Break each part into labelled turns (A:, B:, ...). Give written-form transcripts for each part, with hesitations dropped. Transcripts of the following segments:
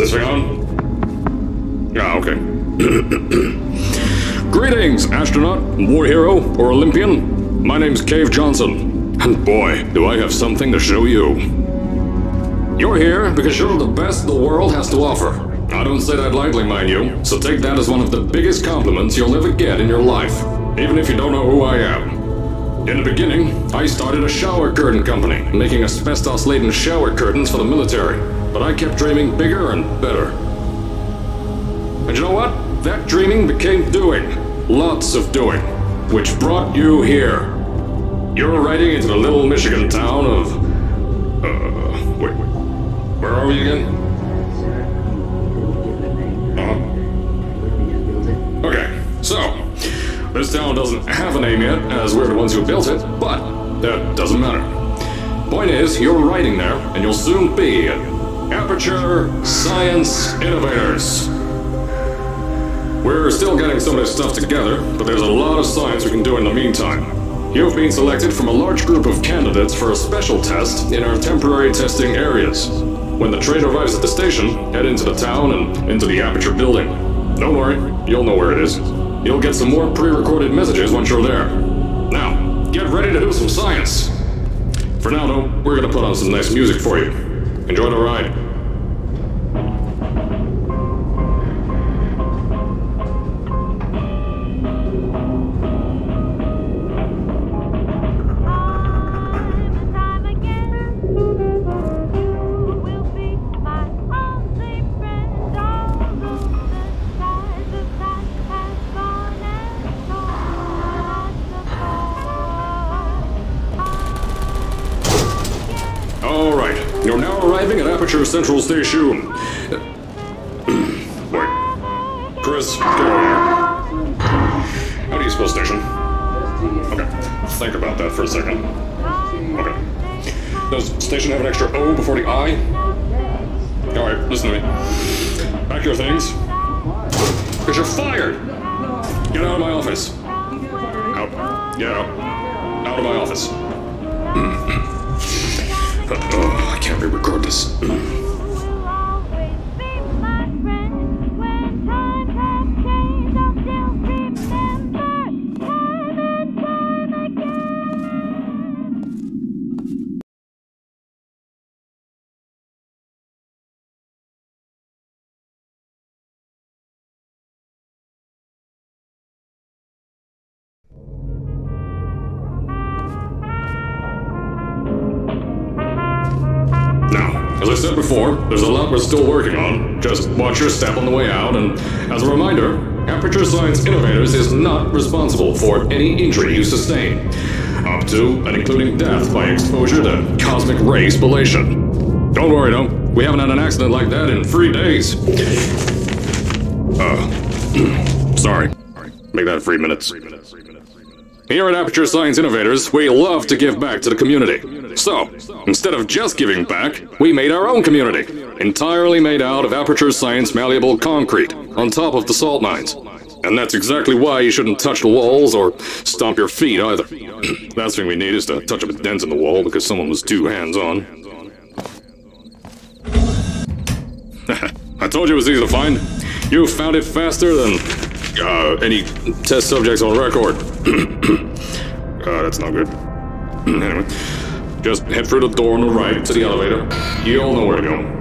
A: this thing on? Ah, okay. Greetings, astronaut, war hero, or Olympian. My name's Cave Johnson, and boy, do I have something to show you. You're here because you're the best the world has to offer. I don't say that lightly, mind you, so take that as one of the biggest compliments you'll ever get in your life, even if you don't know who I am. In the beginning, I started a shower curtain company, making asbestos-laden shower curtains for the military, but I kept dreaming bigger and better. And you know what? That dreaming became doing. Lots of doing. Which brought you here. You're riding into the little Michigan town of... wait. Where are we again? Okay, so... this town doesn't have a name yet, as we're the ones who built it, but that doesn't matter. Point is, you're riding there, and you'll soon be at Aperture Science Innovators. We're still getting some of this stuff together, but there's a lot of science we can do in the meantime. You've been selected from a large group of candidates for a special test in our temporary testing areas. When the train arrives at the station, head into the town and into the Aperture building. Don't worry, you'll know where it is. You'll get some more pre-recorded messages once you're there. Now, get ready to do some science. For now, though, we're gonna put on some nice music for you. Enjoy the ride. You're now arriving at Aperture Central Station. Wait. Chris, get over here. How do you spell station? Okay, think about that for a second. Okay. Does station have an extra O before the I? Alright, listen to me. Pack your things. Because you're fired! Get out of my office. Out. Get out. Out of my office. I can't re-record this. As I said before, there's a lot we're still working on. Just watch your step on the way out, and as a reminder, Aperture Science Innovators is not responsible for any injury you sustain, up to and including death by exposure to cosmic ray spallation. Don't worry though, we haven't had an accident like that in 3 days. Sorry. Make that 3 minutes. Here at Aperture Science Innovators, we love to give back to the community. So, instead of just giving back, we made our own community, entirely made out of Aperture Science malleable concrete, on top of the salt mines. And that's exactly why you shouldn't touch the walls or stomp your feet either. Last thing we need is to touch up a dent in the wall because someone was too hands-on. I told you it was easy to find. You found it faster than any test subjects on record. That's not good. Anyway, just head through the door on the right to the elevator. You all know where to go.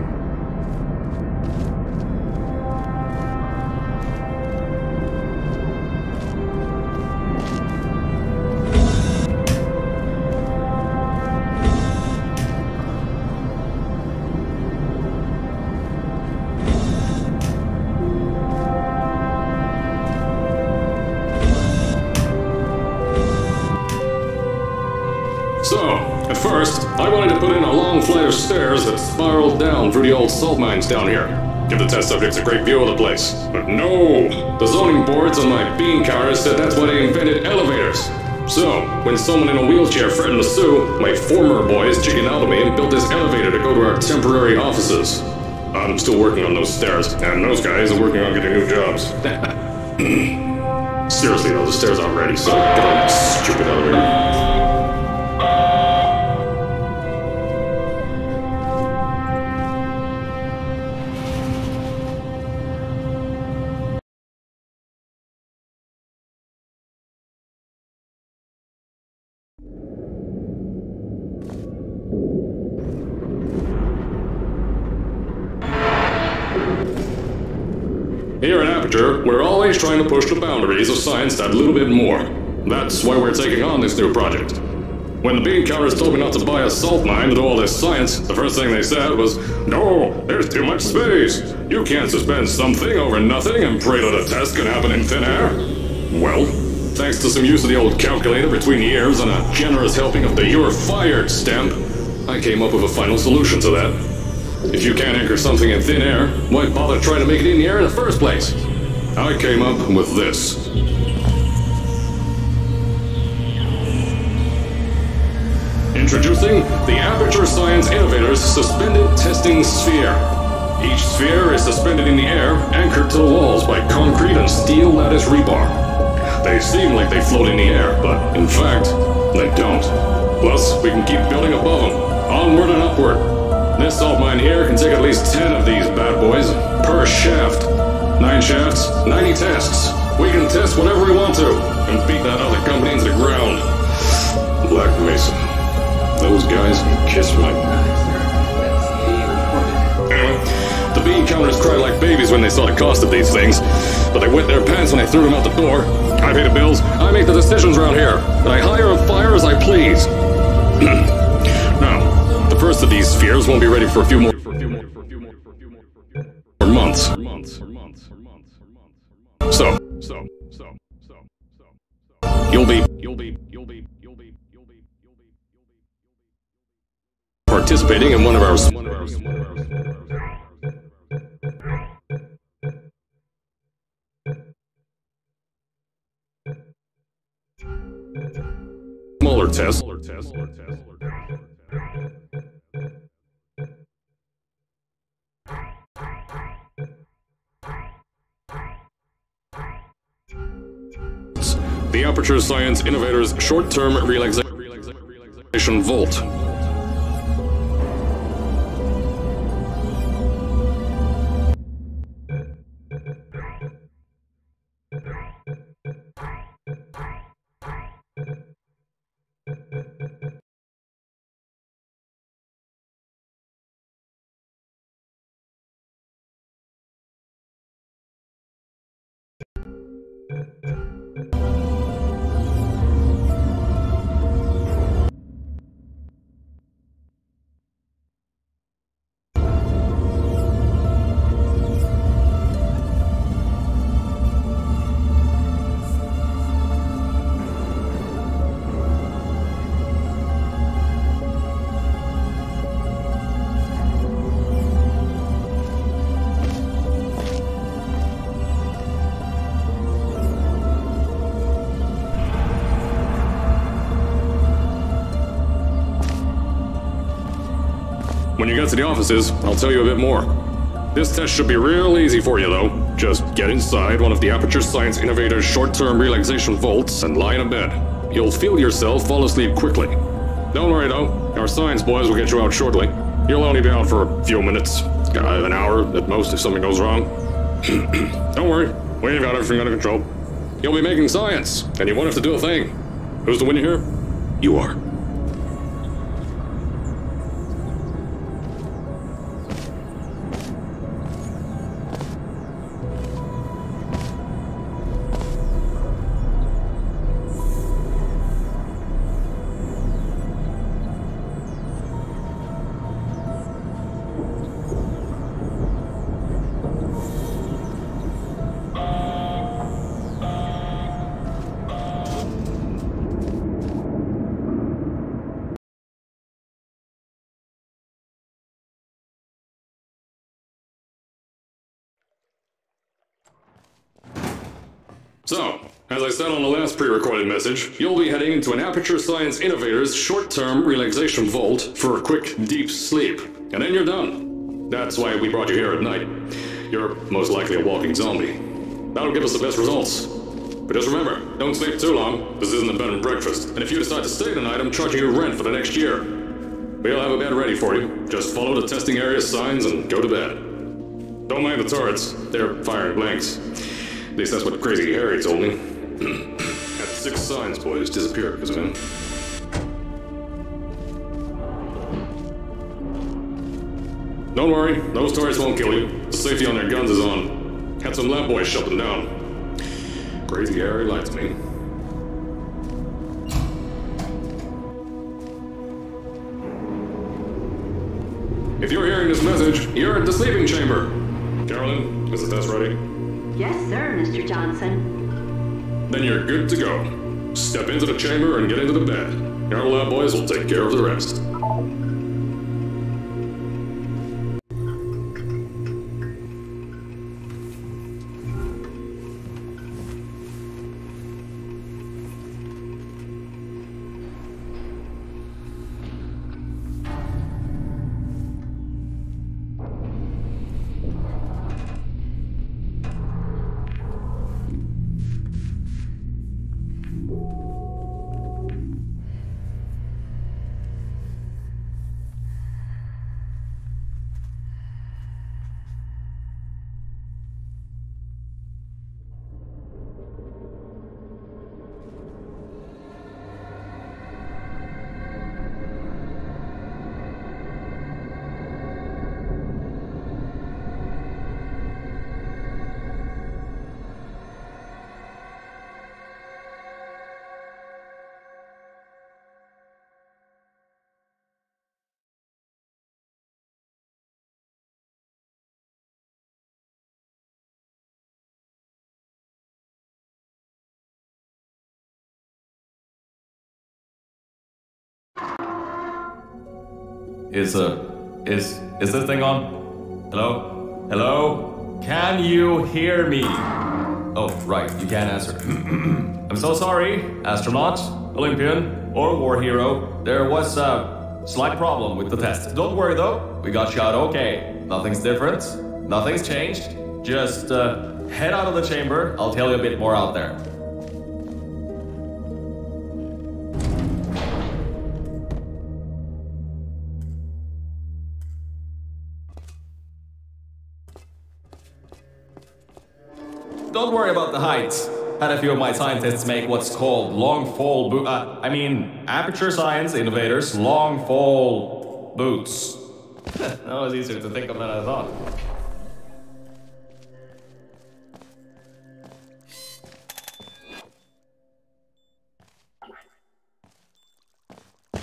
A: So, at first, I wanted to put in a long flight of stairs that spiraled down through the old salt mines down here. Give the test subjects a great view of the place. But no! The zoning boards on my bean counters said that's why they invented elevators. So, when someone in a wheelchair threatened to sue, my former boys chickened out of me and built this elevator to go to our temporary offices. I'm still working on those stairs, and those guys are working on getting new jobs. Seriously though, the stairs aren't ready, so get on that stupid elevator. Aperture, we're always trying to push the boundaries of science that little bit more. That's why we're taking on this new project. When the bean counters told me not to buy a salt mine to do all this science, the first thing they said was, "No, there's too much space. You can't suspend something over nothing and pray that a test can happen in thin air." Well, thanks to some use of the old calculator between the ears and a generous helping of the "you're fired" stamp, I came up with a final solution to that. If you can't anchor something in thin air, why bother trying to make it in the air in the first place? I came up with this. Introducing the Aperture Science Innovators Suspended Testing Sphere. Each sphere is suspended in the air, anchored to the walls by concrete and steel lattice rebar. They seem like they float in the air, but in fact, they don't. Plus, we can keep building above them, onward and upward. This salt mine here can take at least 10 of these bad boys per shaft. 9 shafts, 90 tests. We can test whatever we want to, and beat that other company into the ground. Black Mesa. Those guys can kiss my... Anyway, the bean counters cried like babies when they saw the cost of these things, but they wet their pants when I threw them out the door. I pay the bills, I make the decisions around here, and I hire and fire as I please. Now, the first of these spheres won't be ready for a few more months. So, you'll be participating in one of our smaller tests. The Aperture Science Innovators Short-Term Relaxation Volt. When you get to the offices, I'll tell you a bit more. This test should be real easy for you, though. Just get inside one of the Aperture Science Innovators short-term relaxation vaults and lie in a bed. You'll feel yourself fall asleep quickly. Don't worry, though. Our science boys will get you out shortly. You'll only be out for a few minutes. An hour at most if something goes wrong. Don't worry. We've got everything under control. You'll be making science, and you won't have to do a thing. Who's the winner here? You are. So, as I said on the last pre-recorded message, you'll be heading into an Aperture Science Innovators short-term relaxation vault for a quick, deep sleep. And then you're done. That's why we brought you here at night. You're most likely a walking zombie. That'll give us the best results. But just remember, don't sleep too long. This isn't a bed and breakfast. And if you decide to stay tonight, I'm charging you rent for the next year. We'll have a bed ready for you. Just follow the testing area signs and go to bed. Don't mind the turrets. They're firing blanks. At least that's what Crazy Harry told me. Had 6 science boys disappear because of him. Don't worry, those turrets won't kill you. The safety on their guns is on. Had some lab boys shut them down. Crazy Harry lied to me. If you're hearing this message, you're at the sleeping chamber. Carolyn, is the test ready?
B: Yes, sir, Mr. Johnson.
A: Then you're good to go. Step into the chamber and get into the bed. Our lab boys will take care of the rest.
C: Is this thing on? Hello? Hello? Can you hear me? Oh, right, you can't answer. I'm so sorry, astronaut, Olympian, or war hero. There was a slight problem with the test. Don't worry though, we got you out okay. Nothing's different, nothing's changed. Just head out of the chamber, I'll tell you a bit more out there. Don't worry about the height. Had a few of my scientists make what's called long fall aperture science innovators, long fall boots. That was easier to think of than I thought.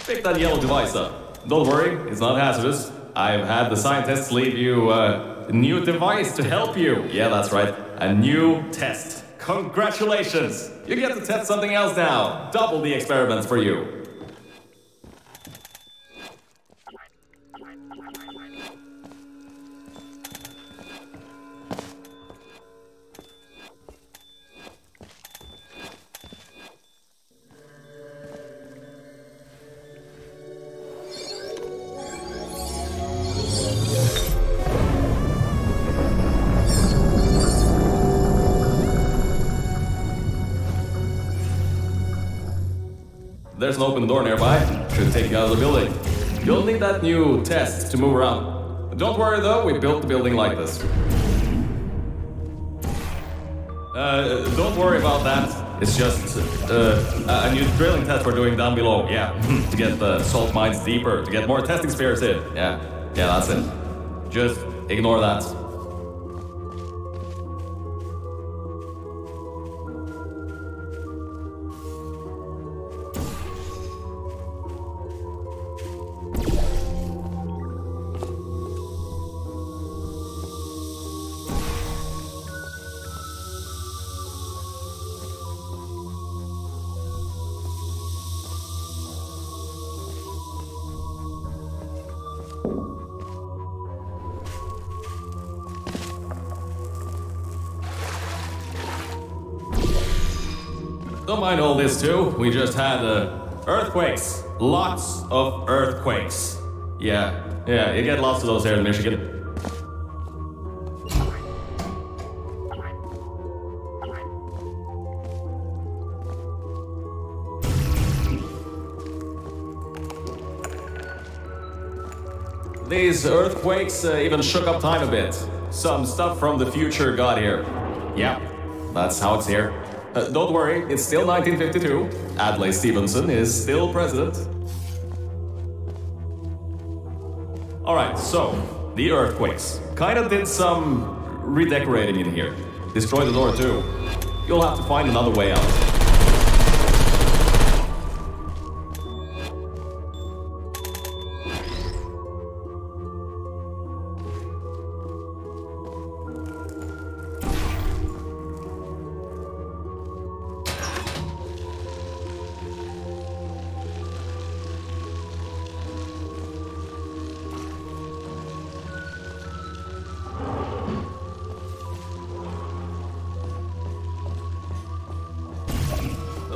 C: Pick that yellow device up. Don't worry, it's not hazardous. I've had the scientists leave you a new device to help you. Yeah, that's right. A new test. Congratulations! You get to test something else now. Double the experiments for you. There's an open door nearby. Should take you out of the building. You'll need that new test to move around. Don't worry though, we built the building like this. Don't worry about that. It's just a new drilling test we're doing down below. Yeah, to get the salt mines deeper, to get more testing spheres in. Yeah, that's it. Just ignore that. Don't mind all this too, we just had earthquakes. Lots of earthquakes. Yeah, you get lots of those here in Michigan. These earthquakes even shook up time a bit. Some stuff from the future got here. Yeah, that's how it's here. Don't worry, it's still 1952. Adlai Stevenson is still president. Alright, so, the earthquakes. Kinda did some redecorating in here. destroy the door too. You'll have to find another way out.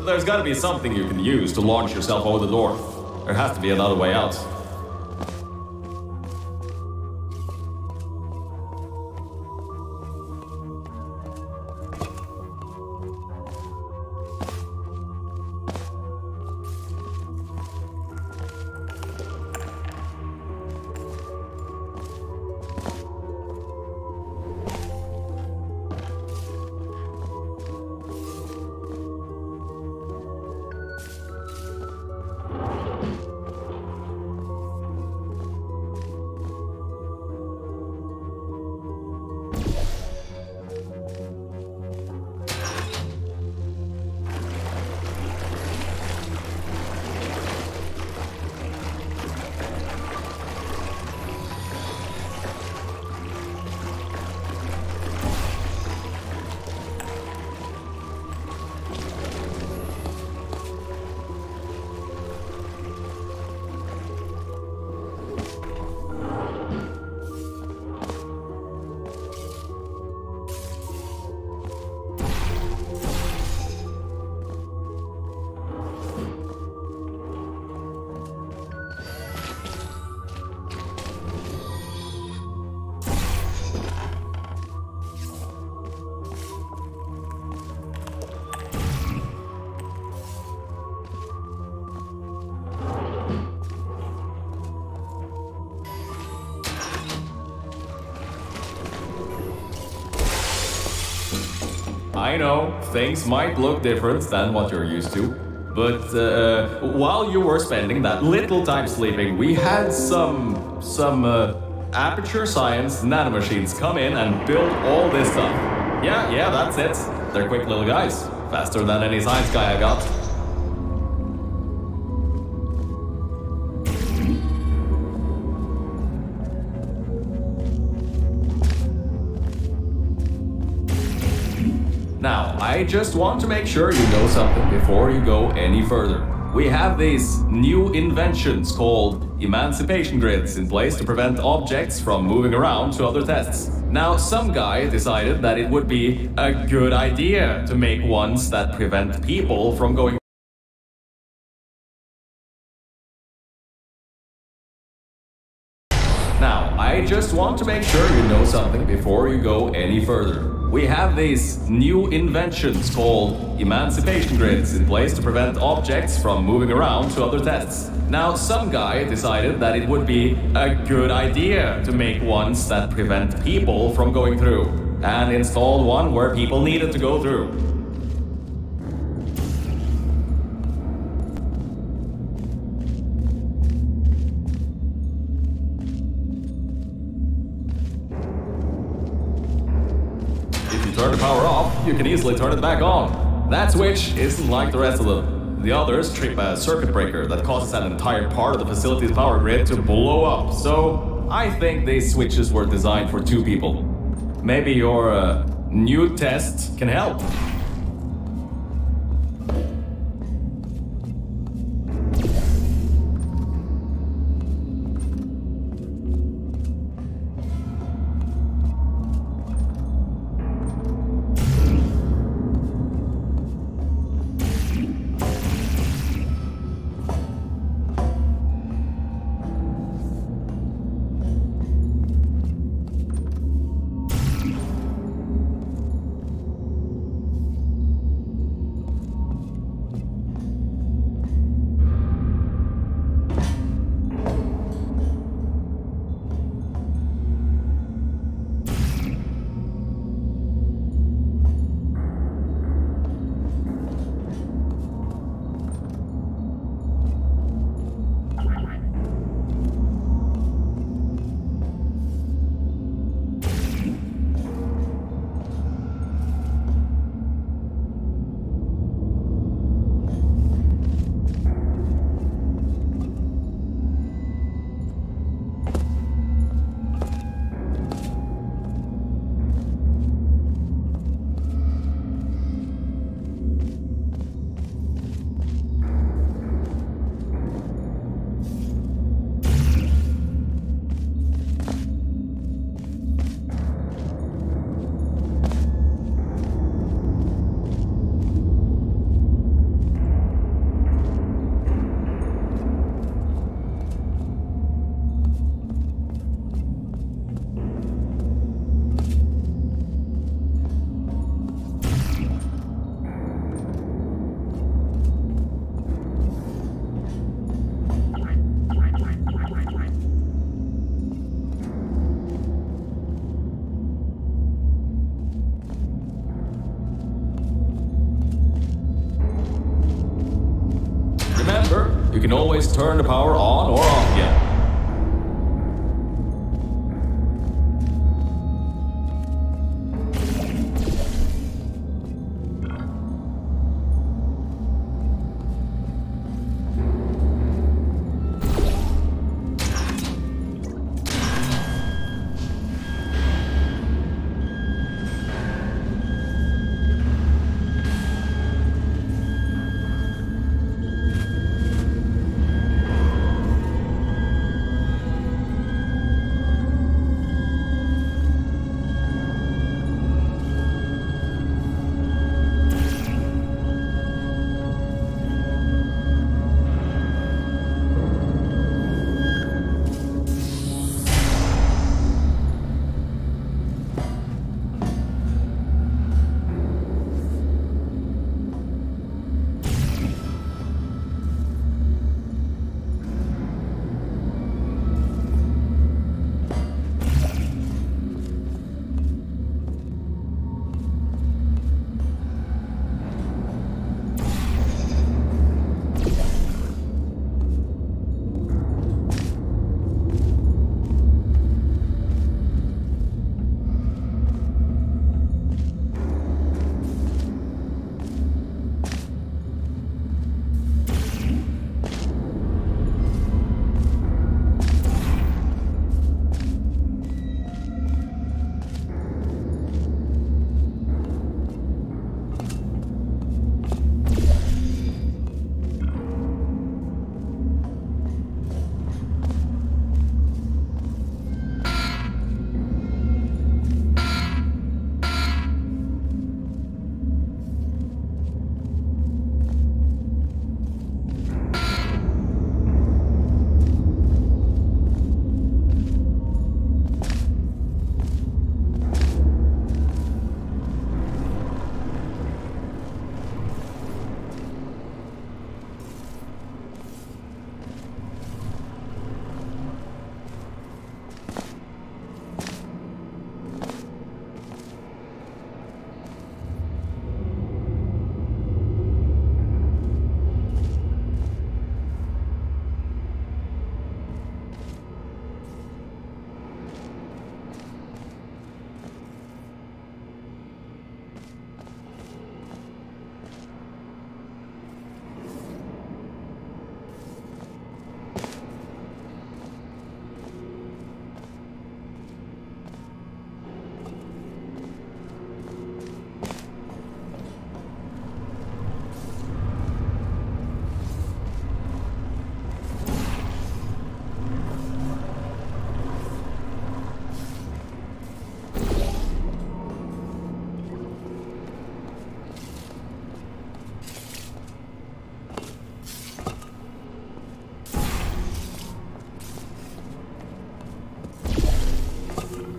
C: There's gotta be something you can use to launch yourself over the door. There has to be another way out. I know, things might look different than what you're used to, but while you were spending that little time sleeping, we had some Aperture Science nanomachines come in and build all this stuff. Yeah, that's it. They're quick little guys. Faster than any science guy I got. Now, I just want to make sure you know something before you go any further. We have these new inventions called emancipation grids in place to prevent objects from moving around to other tests. Now, some guy decided that it would be a good idea to make ones that prevent people from going. Now, I just want to make sure you know something before you go any further. We have these new inventions called emancipation grids in place to prevent objects from moving around to other tests. Now, some guy decided that it would be a good idea to make ones that prevent people from going through, and installed one where people needed to go through. Turn the power off, you can easily turn it back on. That switch isn't like the rest of them. The others trip a circuit breaker that causes an entire part of the facility's power grid to blow up. So I think these switches were designed for two people. Maybe your new test can help. you can always turn the power on or off again.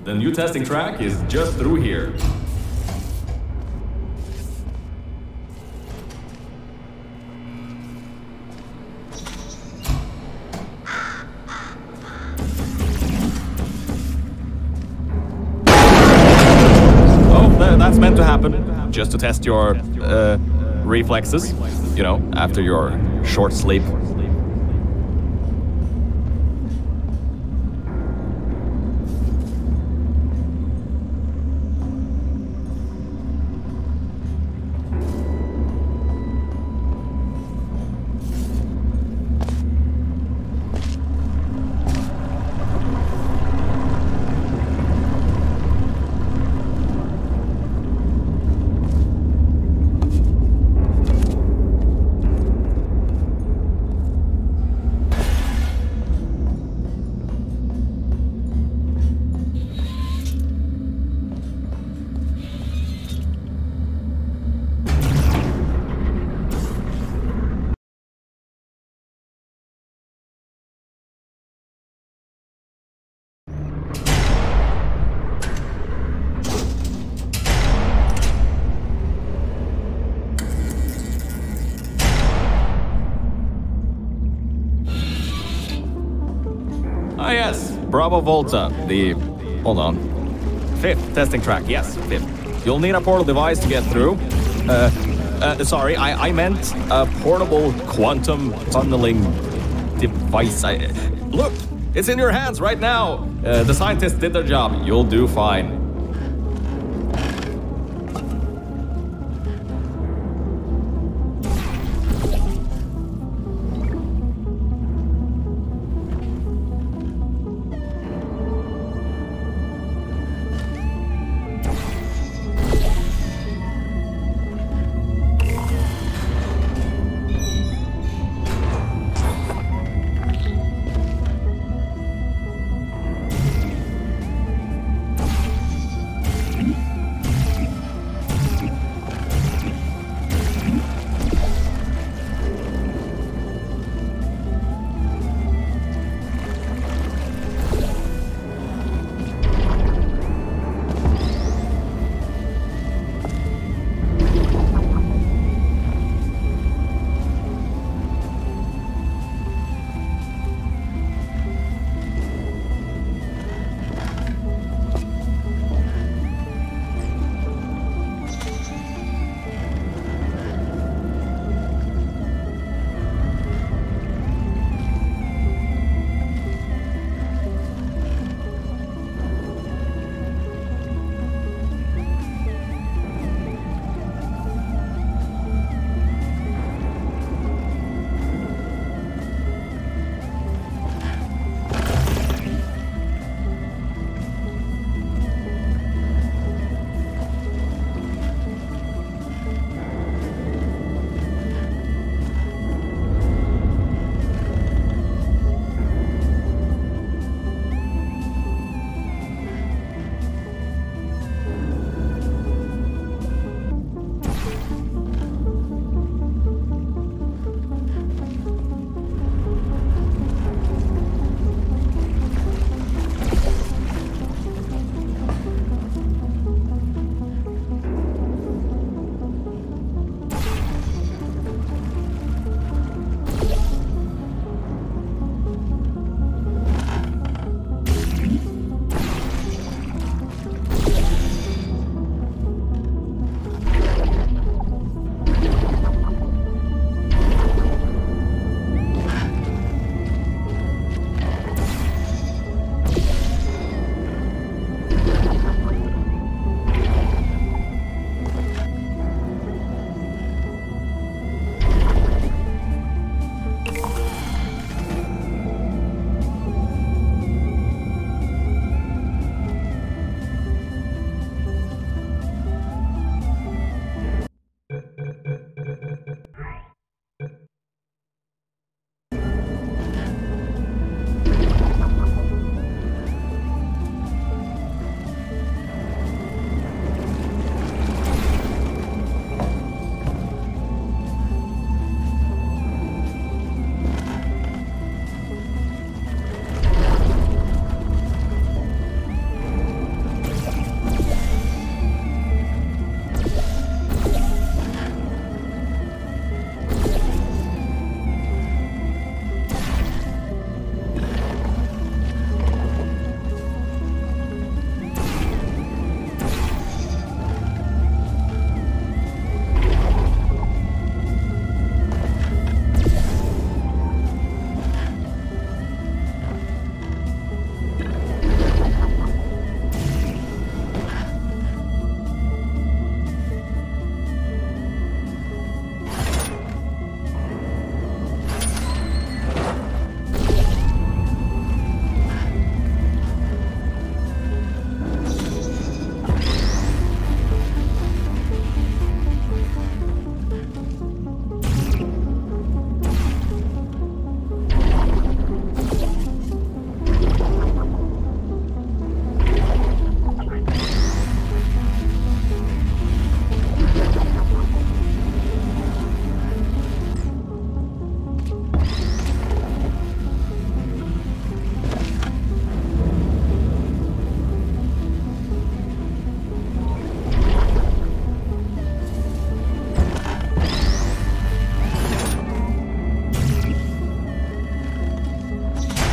C: The new testing track is just through here. Oh, that's meant to happen. Just to test your reflexes, you know, after your short sleep. Ah yes, Bravo Volta, hold on, 5th testing track, yes, 5th. You'll need a portal device to get through. Sorry, I meant a portable quantum tunneling device. Look, it's in your hands right now. The scientists did their job. You'll do fine.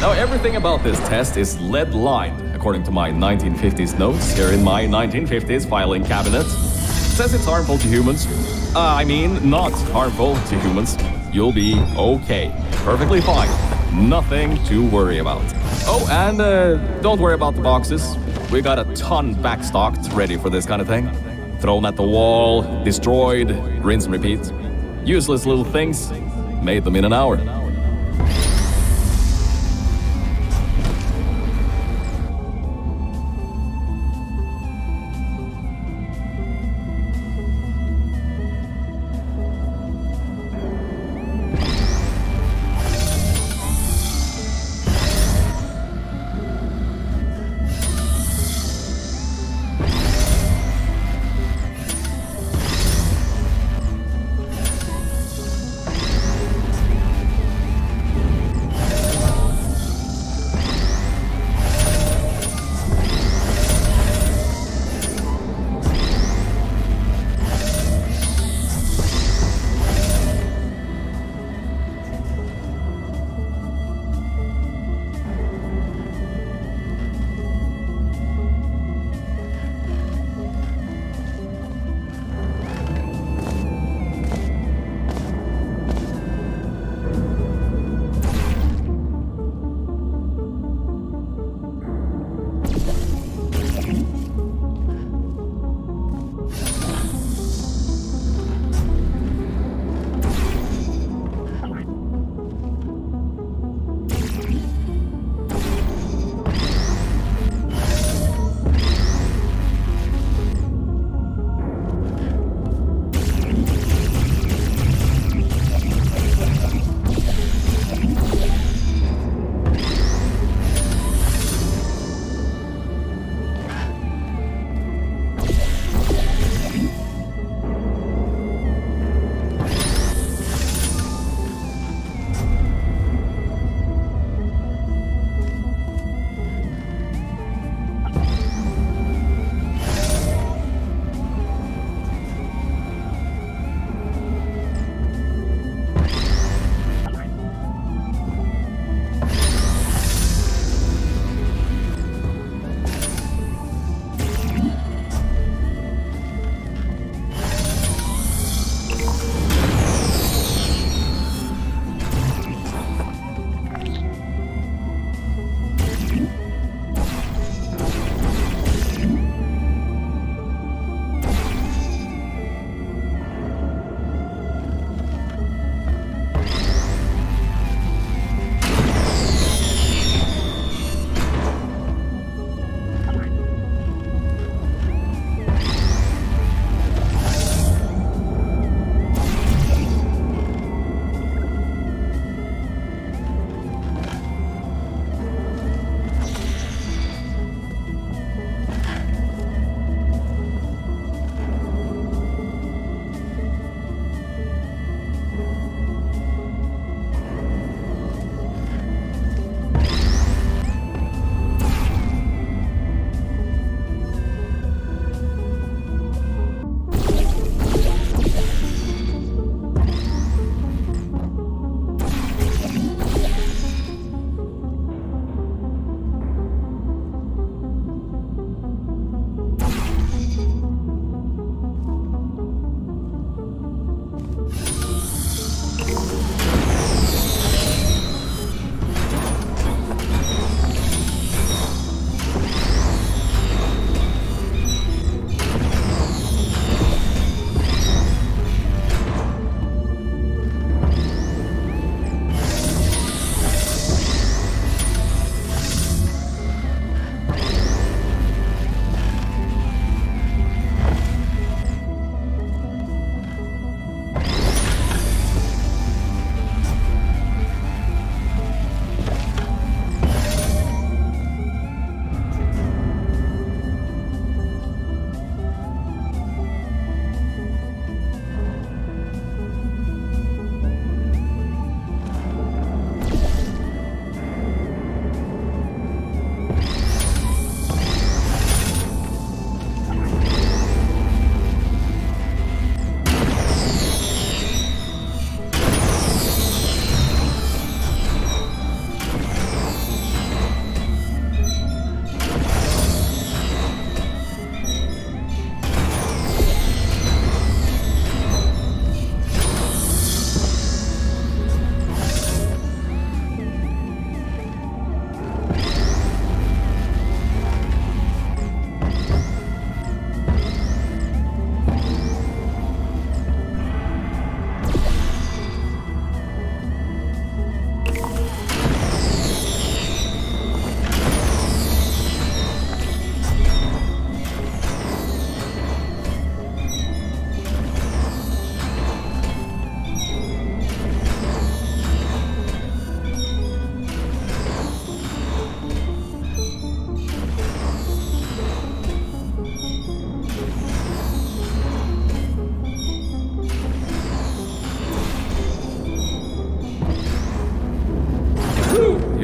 C: Now, everything about this test is lead-lined, according to my 1950s notes here in my 1950s filing cabinet. It says it's harmful to humans. I mean, not harmful to humans. You'll be okay. Perfectly fine. Nothing to worry about. Oh, and don't worry about the boxes. We got a ton backstocked, ready for this kind of thing. Thrown at the wall, destroyed, rinse and repeat. Useless little things. Made them in an hour.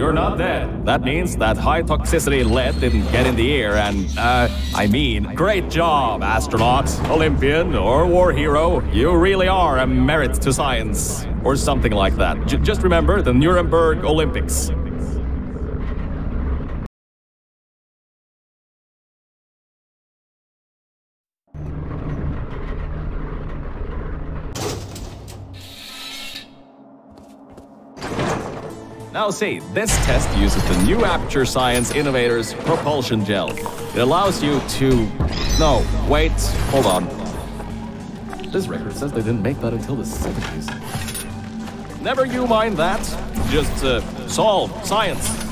C: you're not dead. That means that high toxicity lead didn't get in the air and, I mean, great job, astronaut, Olympian, or war hero. You really are a merit to science. Or something like that. Just remember the Nuremberg Olympics. Now see, this test uses the new Aperture Science Innovators propulsion gel. It allows you to... No, wait, hold on. This record says they didn't make that until the 70s. Never you mind that. Just solve science.